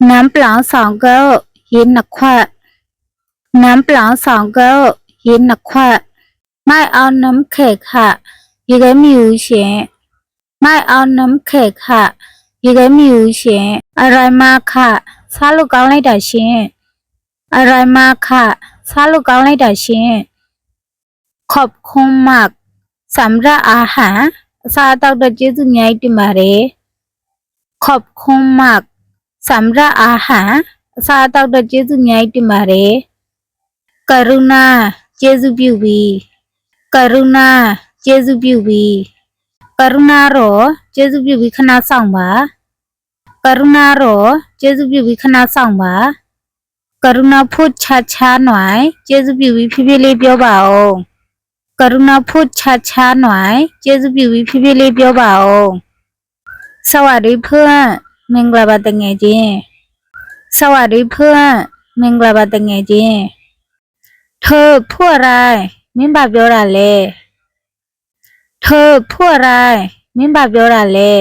น้ำเปล่าสองแก้วเย็นหนักขวดน้ำเปล่าสองแก้วเย็นหนักขวดไม่เอาน้ำแข็งค่ะยังไงไม่รู้เสียไม่เอาน้ำแข็งค่ะยังไงไม่รู้เสียอะไรมาค่ะซาลูกเอาอะไรได้เสียอะไรมาค่ะซาลูกเอาอะไรได้เสียขอบคุณมากสำหรับอาหารซาตักได้เจอตัวใหญ่ที่มาเร่ขอบคุณมากสำหรับอาหารซาตักได้เจอตัวใหญ่ที่มาเร่กรุณาเจสุบิวบีกรุณาเจสุบิวบีกรุณาโรเจสุบิวบีขณะส่องบากรุณาโรเจสุบิวบีขณะส่องบากรุณาพูดช้าๆหน่อยเจสุบิวบีพี่ๆเลยเปียวบ่าวกรุณาพูดช้าๆหน่อยเจสุบิวบีพี่ๆเลยเปียวบ่าวสวัสดีเพื่อนမင်္ဂလာပါတငယ်ချင်းสวัสดีเพื่อนမင်္ဂလာပါတငယ်ချင်းเธอพูดอะไรမင်းဘာပြောတာလဲเธอพูดอะไรမင်းဘာပြောတာလဲ